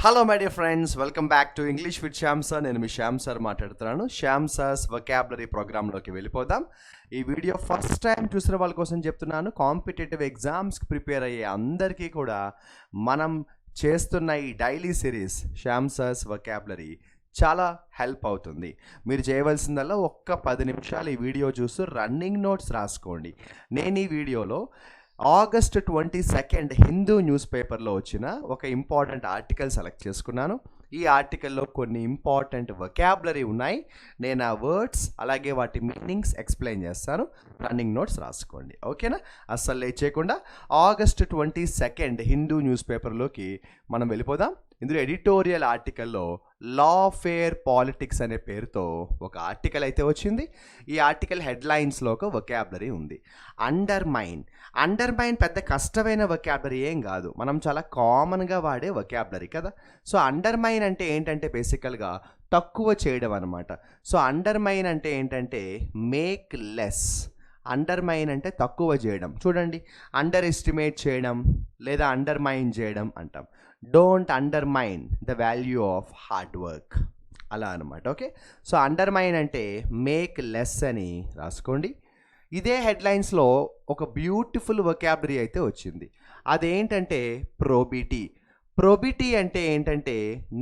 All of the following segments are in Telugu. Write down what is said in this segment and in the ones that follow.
Hello my dear friends, welcome back to English with Shyam sir. నేను మీ శ్యామ్ సార్ మాట్లాడుతున్నాను. శ్యామ్ సార్స్ వొకాబులరీ ప్రోగ్రాంలోకి వెళ్ళిపోదాం. ఈ వీడియో ఫస్ట్ టైం చూసిన వాళ్ళ కోసం చెప్తున్నాను. కాంపిటేటివ్ ఎగ్జామ్స్కి ప్రిపేర్ అయ్యే అందరికీ కూడా మనం చేస్తున్న ఈ daily series Shyam sir's vocabulary చాలా హెల్ప్ అవుతుంది. మీరు చేయవలసిందల్లా ఒక్క 10 నిమిషాలు ఈ వీడియో చూస్తూ రన్నింగ్ నోట్స్ రాసుకోండి. నేను ఈ వీడియోలో ఆగస్ట్ 22 హిందూ న్యూస్ పేపర్లో వచ్చిన ఒక ఇంపార్టెంట్ ఆర్టికల్ సెలెక్ట్ చేసుకున్నాను. ఈ ఆర్టికల్లో కొన్ని ఇంపార్టెంట్ వొకాబులరీ ఉన్నాయి. నేను ఆ వర్డ్స్ అలాగే వాటి మీనింగ్స్ ఎక్స్ప్లెయిన్ చేస్తాను. రన్నింగ్ నోట్స్ రాసుకోండి, ఓకేనా? అస్సలు లేట్ చేయకుండా ఆగస్ట్ 22 హిందూ న్యూస్ పేపర్లోకి మనం వెళ్ళిపోదాం. ఇందులో ఎడిటోరియల్ ఆర్టికల్లో లా ఫేర్ పాలిటిక్స్ అనే పేరుతో ఒక ఆర్టికల్ అయితే వచ్చింది. ఈ ఆర్టికల్ హెడ్లైన్స్లో ఒక వొకాబులరీ ఉంది. అండర్మైన్ పెద్ద కష్టమైన వొకాబులరీ ఏం కాదు, మనం చాలా కామన్గా వాడే వొకాబులరీ కదా. సో అండర్మైన్ అంటే ఏంటంటే బేసికల్గా తక్కువ చేయడం అనమాట. సో అండర్మైన్ అంటే ఏంటంటే మేక్ లెస్. అండర్మైన్ అంటే తక్కువ చేయడం. చూడండి, అండర్ ఎస్టిమేట్ చేయడం లేదా అండర్మైన్ చేయడం అంటాం. Don't undermine the value of hard work, అలా అనమాట. ఓకే, సో అండర్మైన్ అంటే మేక్ లెస్ అని రాసుకోండి. ఇదే హెడ్లైన్స్లో ఒక బ్యూటిఫుల్ వొకాబులరీ అయితే వచ్చింది. అదేంటంటే ప్రోబిటీ. ప్రోబిటీ అంటే ఏంటంటే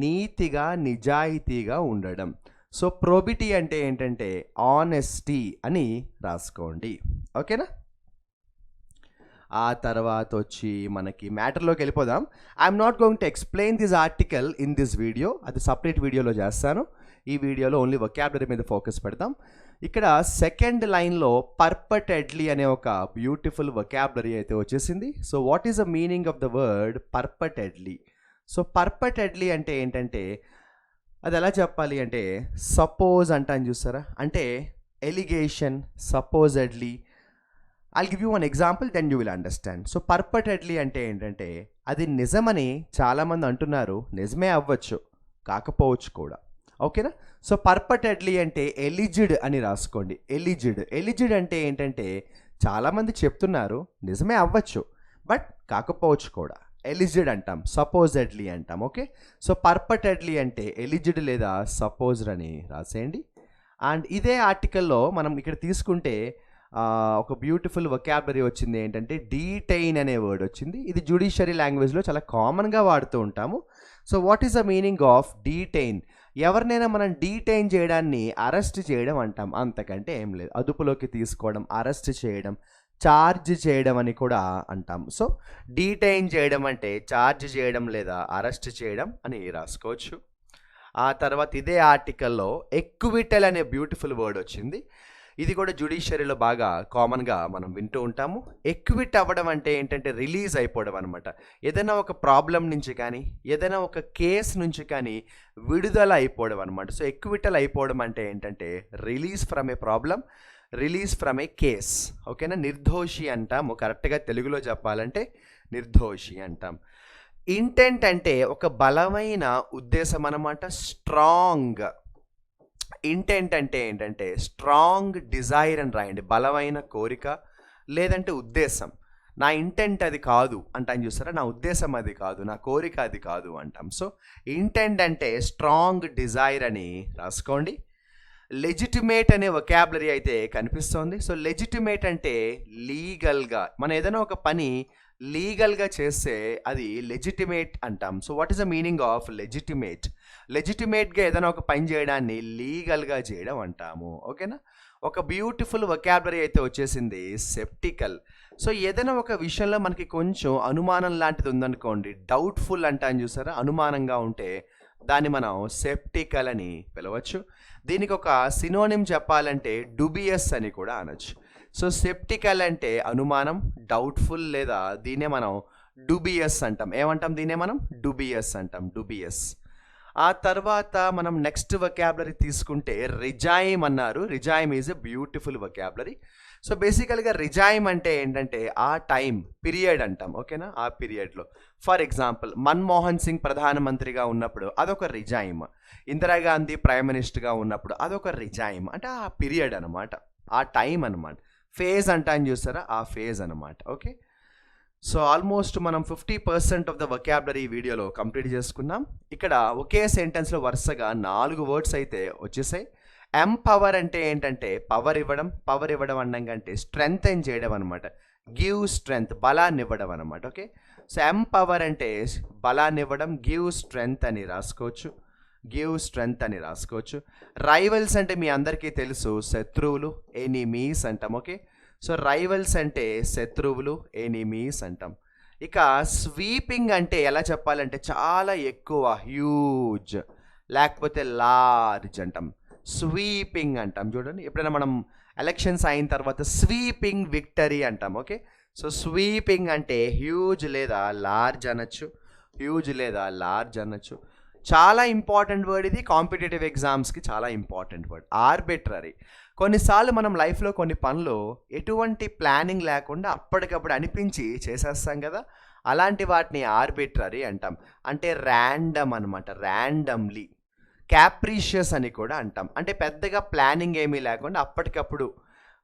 నీతిగా నిజాయితీగా ఉండడం. సో ప్రోబిటీ అంటే ఏంటంటే ఆనెస్టీ అని రాసుకోండి, ఓకేనా? ఆ తర్వాత వచ్చి మనకి మ్యాటర్లోకి వెళ్ళిపోదాం. I'm not going to explain this article in this video, అది సపరేట్ వీడియోలో చేస్తాను. ఈ వీడియోలో ఓన్లీ వొకాబులరీ మీద ఫోకస్ పెడతాం. ఇక్కడ సెకండ్ లైన్లో పర్పటెడ్లీ అనే ఒక బ్యూటిఫుల్ వొకాబులరీ అయితే వచ్చేసింది. So what is the meaning of the word purportedly? So purportedly అంటే ఏంటంటే అది ఎలా చెప్పాలి అంటే సపోజ్ అంటాను చూసారా, అంటే allegation, supposedly. I'll give you one example, then you will understand. So purportedly అంటే ఏంటంటే అది నిజమని చాలామంది అంటున్నారు. నిజమే అవ్వచ్చు, కాకపోవచ్చు కూడా, ఓకేనా? సో పర్పటెడ్లీ అంటే ఎలిజిడ్ అని రాసుకోండి. ఎలిజిడ్ అంటే ఏంటంటే చాలామంది చెప్తున్నారు, నిజమే అవ్వచ్చు బట్ కాకపోవచ్చు కూడా. ఎలిజిడ్ అంటాం, సపోజెడ్లీ అంటాం. ఓకే, సో పర్పటెడ్లీ అంటే ఎలిజిడ్ లేదా సపోజ్డ్ అని రాసేయండి. అండ్ ఇదే ఆర్టికల్లో మనం ఇక్కడ తీసుకుంటే ఒక బ్యూటిఫుల్ వొకాబులరీ వచ్చింది. ఏంటంటే డీటైన్ అనే వర్డ్ వచ్చింది. ఇది జ్యుడిషియరీ లాంగ్వేజ్లో చాలా కామన్గా వాడుతూ ఉంటాము. So what is the meaning of detain? ఎవరినైనా మనం డీటైన్ చేయడాన్ని అరెస్ట్ చేయడం అంటాం, అంతకంటే ఏం లేదు. అదుపులోకి తీసుకోవడం, అరెస్ట్ చేయడం, ఛార్జ్ చేయడం అని కూడా అంటాం. సో డీటైన్ చేయడం అంటే ఛార్జ్ చేయడం లేదా అరెస్ట్ చేయడం అని రాసుకోవచ్చు. ఆ తర్వాత ఇదే ఆర్టికల్లో ఎక్విటల్ అనే బ్యూటిఫుల్ వర్డ్ వచ్చింది. ఇది కూడా జ్యుడిషియరీలో బాగా కామన్గా మనం వింటూ ఉంటాము. ఎక్విట్ అవ్వడం అంటే ఏంటంటే రిలీజ్ అయిపోవడం అనమాట. ఏదైనా ఒక ప్రాబ్లం నుంచి కానీ ఏదైనా ఒక కేసు నుంచి కానీ విడుదల అయిపోవడం అనమాట. సో ఎక్విటల్ అయిపోవడం అంటే ఏంటంటే release from A problem, release from A case, ఓకేనా? నిర్దోషి అంటాము, కరెక్ట్గా తెలుగులో చెప్పాలంటే నిర్దోషి అంటాం. ఇంటెంట్ అంటే ఒక బలమైన ఉద్దేశం అన్నమాట, స్ట్రాంగ్. ఇంటెంట్ అంటే ఏంటంటే స్ట్రాంగ్ డిజైర్ అని రాయండి, బలమైన కోరిక లేదంటే ఉద్దేశం. నా ఇంటెంట్ అది కాదు అంటాం చూసారా, నా ఉద్దేశం అది కాదు, నా కోరిక అది కాదు అంటాం. సో ఇంటెంట్ అంటే స్ట్రాంగ్ డిజైర్ అని రాసుకోండి. లెజిటిమేట్ అనే వొకాబులరీ అయితే కనిపిస్తోంది. సో లెజిటిమేట్ అంటే లీగల్గా, మనం ఏదైనా ఒక పని లీగల్గా చేస్తే అది లెజిటిమేట్ అంటాం. So what is the meaning of legitimate? లెజిటిమేట్గా ఏదైనా ఒక పని చేయడాన్ని లీగల్గా చేయడం అంటాము, ఓకేనా? ఒక బ్యూటిఫుల్ వొకాబులరీ అయితే వచ్చేసింది, సెప్టికల్. సో ఏదైనా ఒక విషయంలో మనకి కొంచెం అనుమానం లాంటిది ఉందనుకోండి, డౌట్ఫుల్ అంటాను చూసారా, అనుమానంగా ఉంటే దాన్ని మనం సెప్టికల్ అని పిలవచ్చు. దీనికి ఒక సినోనిమ్ చెప్పాలంటే డుబియస్ అని కూడా అనొచ్చు. సో సెప్టికల్ అంటే అనుమానం, డౌట్ఫుల్ లేదా దీన్నే మనం డుబియస్ అంటాం. ఏమంటాం? దీన్నే మనం డుబియస్ అంటాం, డుబియస్. ఆ తర్వాత మనం నెక్స్ట్ వొకాబులరీ తీసుకుంటే రిజైమ్ అన్నారు. Regime is a beautiful vocabulary. So బేసికల్గా రిజైమ్ అంటే ఏంటంటే ఆ టైం పీరియడ్ అంటాం, ఓకేనా? ఆ పీరియడ్లో ఫర్ ఎగ్జాంపుల్ మన్మోహన్ సింగ్ ప్రధానమంత్రిగా ఉన్నప్పుడు అదొక రిజైమ్, ఇందిరాగాంధీ ప్రైమ్ మినిస్టర్గా ఉన్నప్పుడు అదొక రిజైమ్. అంటే ఆ పీరియడ్ అనమాట, ఆ టైం అనమాట. ఫేజ్ అంటాను చూస్తారా, ఆ ఫేజ్ అనమాట. ఓకే, సో ఆల్మోస్ట్ మనం 50% ఆఫ్ ద వొకాబులరీ వీడియోలో కంప్లీట్ చేసుకున్నాం. ఇక్కడ ఒకే సెంటెన్స్లో వరుసగా 4 వర్డ్స్ అయితే వచ్చేసాయి. ఎంపవర్ అంటే ఏంటంటే పవర్ ఇవ్వడం అన్నంకంటే స్ట్రెంగ్తెన్ చేయడం అనమాట. గివ్ స్ట్రెంగ్త్, బలాన్ని ఇవ్వడం అనమాట. ఓకే, సో ఎంపవర్ అంటే బలాన్ని ఇవ్వడం, గివ్ స్ట్రెంగ్త్ అని రాసుకోవచ్చు. రైవల్స్ అంటే మీ అందరికీ తెలుసు, శత్రువులు, ఎనిమీస్ అంటాం. ఓకే, సో రైవల్స్ అంటే శత్రువులు, ఎనిమీస్ అంటాం. ఇక స్వీపింగ్ అంటే ఎలా చెప్పాలంటే చాలా ఎక్కువ, హ్యూజ్, లేకపోతే లార్జ్ అంటాం. స్వీపింగ్ అంటాం. చూడండి, ఎప్పుడైనా మనం ఎలక్షన్స్ అయిన తర్వాత స్వీపింగ్ విక్టరీ అంటాం. ఓకే, సో స్వీపింగ్ అంటే హ్యూజ్ లేదా లార్జ్ అనొచ్చు. చాలా ఇంపార్టెంట్ వర్డ్ ఇది, కాంపిటేటివ్ ఎగ్జామ్స్కి చాలా ఇంపార్టెంట్ వర్డ్. ఆర్బిట్రరీ. కొన్నిసార్లు మనం లైఫ్లో కొన్ని పనులు ఎటువంటి ప్లానింగ్ లేకుండా అప్పటికప్పుడు అనిపించి చేసేస్తాం కదా, అలాంటి వాటిని ఆర్బిట్రరీ అంటాం. అంటే ర్యాండమ్ అనమాట, ర్యాండమ్లీ. క్యాప్రీషియస్ అని కూడా అంటాం. అంటే పెద్దగా ప్లానింగ్ ఏమీ లేకుండా అప్పటికప్పుడు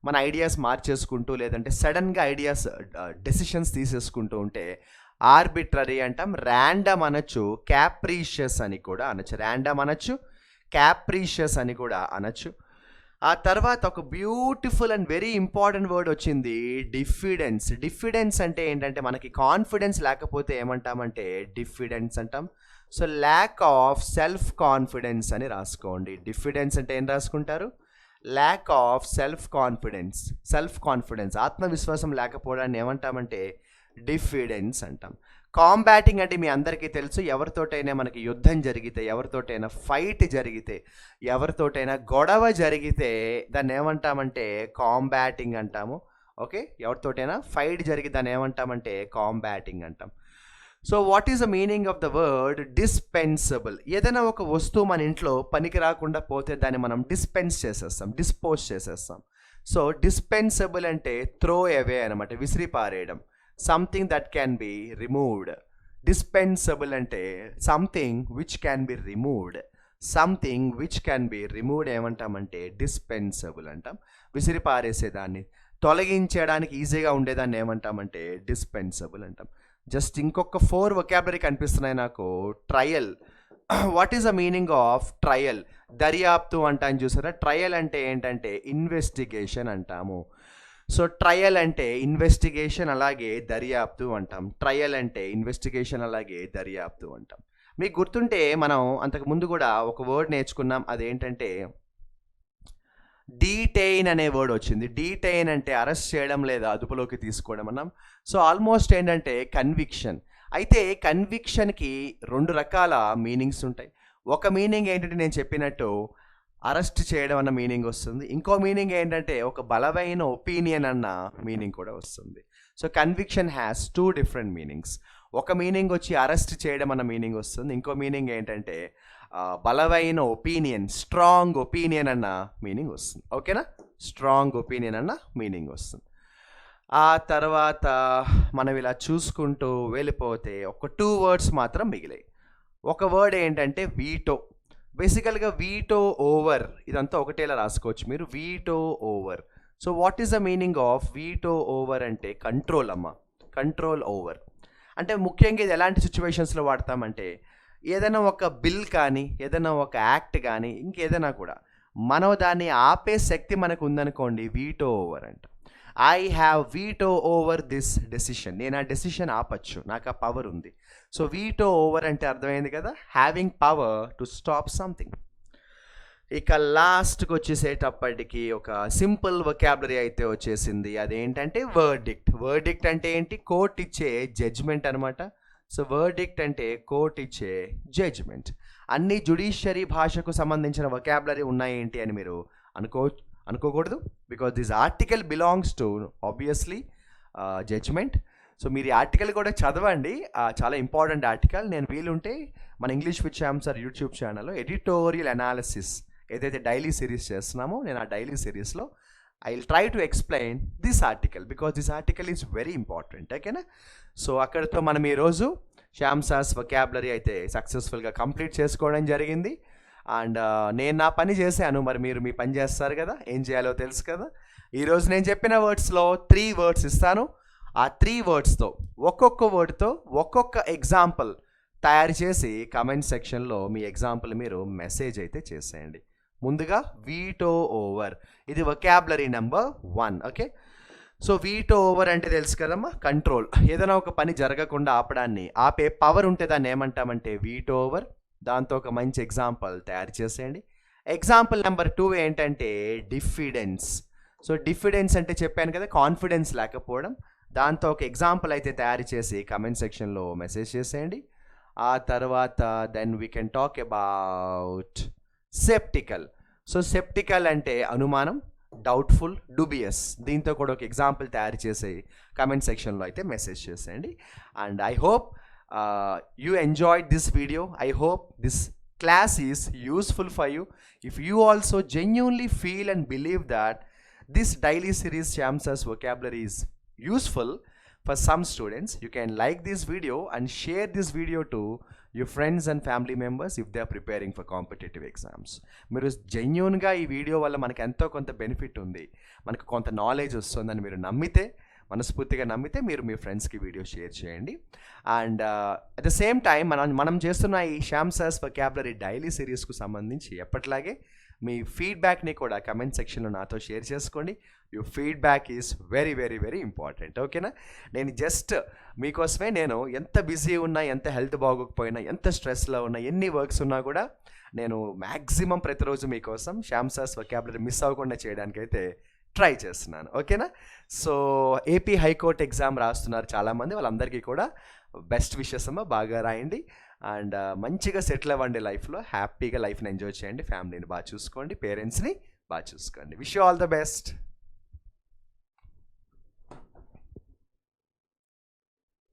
మన ఐడియాస్ మార్చేసుకుంటూ, లేదంటే సడన్గా డెసిషన్స్ తీసేసుకుంటూ ఉంటే ఆర్బిట్రరీ అంటాం. ర్యాండమ్ అనొచ్చు, క్యాప్రీషియస్ అని కూడా అనొచ్చు. ఆ తర్వాత ఒక beautiful and very important word వచ్చింది, డిఫిడెన్స్ అంటే ఏంటంటే మనకి కాన్ఫిడెన్స్ లేకపోతే ఏమంటామంటే డిఫిడెన్స్ అంటాం. So lack of self confidence అని రాసుకోండి. డిఫిడెన్స్ అంటే ఏం రాసుకుంటారు? ల్యాక్ ఆఫ్ సెల్ఫ్ కాన్ఫిడెన్స్, ఆత్మవిశ్వాసం లేకపోవడాన్ని ఏమంటామంటే డిఫిడెన్స్ అంటాం. కాంబాటింగ్ అంటే మీ అందరికీ తెలుసు, ఎవరితోటైనా మనకి యుద్ధం జరిగితే, ఎవరితోటైనా ఫైట్ జరిగితే, ఎవరితోటైనా గొడవ జరిగితే దాన్ని ఏమంటామంటే కాంబాటింగ్ అంటాము. ఓకే, ఎవరితోటైనా ఫైట్ జరిగి దాన్ని ఏమంటామంటే కాంబాటింగ్ అంటాం. So what is the meaning of the word డిస్పెన్సబుల్? ఏదైనా ఒక వస్తువు మన ఇంట్లో పనికి రాకుండా పోతే దాన్ని మనం డిస్పోజ్ చేసేస్తాం. సో డిస్పెన్సబుల్ అంటే త్రో అవే అనమాట, విసిరిపారేయడం. Something that can be removed. Dispensable అంటే something which can be removed ఏమంటామంటే డిస్పెన్సబుల్ అంటాం. విసిరిపారేసేదాన్ని, తొలగించడానికి ఈజీగా ఉండేదాన్ని ఏమంటామంటే డిస్పెన్సబుల్ అంటాం. జస్ట్ ఇంకొక 4 వొకాబులరీ కనిపిస్తున్నాయి నాకు. Trial. What is the meaning of trial? దర్యాప్తు అంటాను చూసారా. ట్రయల్ అంటే ఏంటంటే ఇన్వెస్టిగేషన్ అంటాము. సో ట్రయల్ అంటే ఇన్వెస్టిగేషన్, అలాగే దర్యాప్తు అంటాం. మీకు గుర్తుంటే మనం అంతకుముందు కూడా ఒక వర్డ్ నేర్చుకున్నాం, అదేంటంటే డీటెయిన్ అనే వర్డ్ వచ్చింది. డీటెయిన్ అంటే అరెస్ట్ చేయడం లేదా అదుపులోకి తీసుకోవడం అన్నాం. సో ఆల్మోస్ట్ ఏంటంటే కన్విక్షన్. అయితే కన్విక్షన్కి 2 రకాల మీనింగ్స్ ఉంటాయి. ఒక మీనింగ్ ఏంటంటే నేను చెప్పినట్టు అరెస్ట్ చేయడం అన్న మీనింగ్ వస్తుంది. ఇంకో మీనింగ్ ఏంటంటే ఒక బలమైన ఒపీనియన్ అన్న మీనింగ్ కూడా వస్తుంది. So conviction has 2 different meanings. ఒక మీనింగ్ వచ్చి అరెస్ట్ చేయడం అన్న మీనింగ్ వస్తుంది. ఇంకో మీనింగ్ ఏంటంటే బలమైన ఒపీనియన్, స్ట్రాంగ్ ఒపీనియన్ అన్న మీనింగ్ వస్తుంది. ఓకేనా, స్ట్రాంగ్ ఒపీనియన్ అన్న మీనింగ్ వస్తుంది. ఆ తర్వాత మనం ఇలా చూసుకుంటూ వెళ్ళిపోతే ఒక 2 వర్డ్స్ మాత్రం మిగిలాయి. ఒక వర్డ్ ఏంటంటే వీటో. బేసికల్గా వీటో ఓవర్, ఇదంతా ఒకటేలా రాసుకోవచ్చు మీరు, veto over. So what is the meaning of veto over అంటే కంట్రోల్ ఓవర్. అంటే ముఖ్యంగా ఇది ఎలాంటి సిచ్యువేషన్స్లో వాడతామంటే ఏదైనా ఒక బిల్ కానీ, ఏదైనా ఒక యాక్ట్ కానీ, ఇంకేదైనా కూడా మనం దాన్ని ఆపే శక్తి మనకు ఉందనుకోండి, వీటో ఓవర్ అంట. I have veto over this decision. నేను ఆ డెసిషన్ ఆపచ్చు, నాకు ఆ పవర్ ఉంది. సో వీటో ఓవర్ అంటే అర్థమైంది కదా, having power to stop something. ఇక లాస్ట్కి వచ్చేసేటప్పటికి ఒక సింపుల్ వొకాబులరీ అయితే వచ్చేసింది, అదేంటంటే వర్డిక్ట్ అంటే ఏంటి? కోర్ట్ ఇచ్చే జడ్జ్మెంట్ అనమాట. సో వర్డిక్ట్ అంటే కోర్ట్ ఇచ్చే జడ్జ్మెంట్. అన్ని జుడిషియరీ భాషకు సంబంధించిన వొకాబులరీ ఉన్నాయేంటి అని మీరు అనుకోకూడదు, because this article belongs to obviously judgment. So మీరు ఈ ఆర్టికల్ కూడా చదవండి, చాలా ఇంపార్టెంట్ ఆర్టికల్. నేను వీలుంటే మన English with Shyam sir YouTube ఛానల్లో ఎడిటోరియల్ అనాలిసిస్ ఏదైతే డైలీ సిరీస్ చేస్తున్నామో, నేను ఆ డైలీ సిరీస్లో I will try to explain this article, because this article is very important. ఓకేనా, సో అక్కడితో మనం ఈరోజు శ్యామ్ సార్స్ వొకాబులరీ అయితే సక్సెస్ఫుల్గా కంప్లీట్ చేసుకోవడం జరిగింది. అండ్ నేను నా పని చేశాను, మరి మీరు మీ పని చేస్తారు కదా, ఏం చేయాలో తెలుసు కదా. ఈరోజు నేను చెప్పిన వర్డ్స్లో 3 వర్డ్స్ ఇస్తాను. ఆ 3 వర్డ్స్తో ఒక్కొక్క వర్డ్తో ఒక్కొక్క ఎగ్జాంపుల్ తయారు చేసి కమెంట్ సెక్షన్లో మీ ఎగ్జాంపుల్ మీరు మెసేజ్ అయితే చేసేయండి. ముందుగా వీటో ఓవర్, ఇది vocabulary number 1. Okay, so veto over అంటే తెలుసు కదమ్మా, కంట్రోల్. ఏదైనా ఒక పని జరగకుండా ఆపే పవర్ ఉంటే దాన్ని ఏమంటామంటే వీటో ఓవర్. దాంతో ఒక మంచి ఎగ్జాంపుల్ తయారు చేసేయండి. ఎగ్జాంపుల్ నెంబర్ 2 ఏంటంటే డిఫిడెన్స్. సో డిఫిడెన్స్ అంటే చెప్పాను కదా, కాన్ఫిడెన్స్ లేకపోవడం. దాంతో ఒక ఎగ్జాంపుల్ అయితే తయారు చేసి కమెంట్ సెక్షన్లో మెసేజ్ చేసేయండి. ఆ తర్వాత then we can talk about sceptical. So sceptical అంటే అనుమానం, డౌట్ఫుల్, డుబియస్. దీంతో కూడా ఒక ఎగ్జాంపుల్ తయారు చేసి కమెంట్ సెక్షన్లో అయితే మెసేజ్ చేసేయండి. And I hope you enjoyed this video. I hope this class is useful for you. If you also genuinely feel and believe that this daily series Shyam's vocabulary is useful for some students, you can like this video and share this video to your friends and family members if they are preparing for competitive exams. మీరు జెన్యూన్గా ఈ వీడియో వల్ల మనకు ఎంతో కొంత బెనిఫిట్ ఉంది, మనకు కొంత నాలెడ్జ్ వస్తుందని మీరు మనస్ఫూర్తిగా నమ్మితే మీరు మీ ఫ్రెండ్స్కి వీడియో షేర్ చేయండి. And at the same time మనం చేస్తున్న ఈ శ్యామ్ సార్స్ వొకాబులరీ డైలీ సిరీస్కు సంబంధించి ఎప్పటిలాగే మీ ఫీడ్బ్యాక్ని కూడా కమెంట్ సెక్షన్లో నాతో షేర్ చేసుకోండి. Your feedback is very very very important. ఓకేనా, నేను జస్ట్ మీకోసమే, నేను ఎంత బిజీ ఉన్నా, ఎంత హెల్త్ బాగోకపోయినా, ఎంత స్ట్రెస్లో ఉన్నా, ఎన్ని వర్క్స్ ఉన్నా కూడా నేను మ్యాక్సిమం ప్రతిరోజు మీకోసం శ్యామ్ సార్స్ వొకాబులరీ మిస్ అవ్వకుండా చేయడానికైతే ట్రై చేస్తున్నాను. ఓకేనా, సో ఏపీ హైకోర్టు ఎగ్జామ్ రాస్తున్నారు చాలామంది, వాళ్ళందరికీ కూడా బెస్ట్ విషెస్ అమ్మ. బాగా రాయండి అండ్ మంచిగా సెటిల్ అవ్వండి లైఫ్లో, హ్యాపీగా లైఫ్ని ఎంజాయ్ చేయండి, ఫ్యామిలీని బాగా చూసుకోండి, పేరెంట్స్ని బాగా చూసుకోండి. Wish you all the best.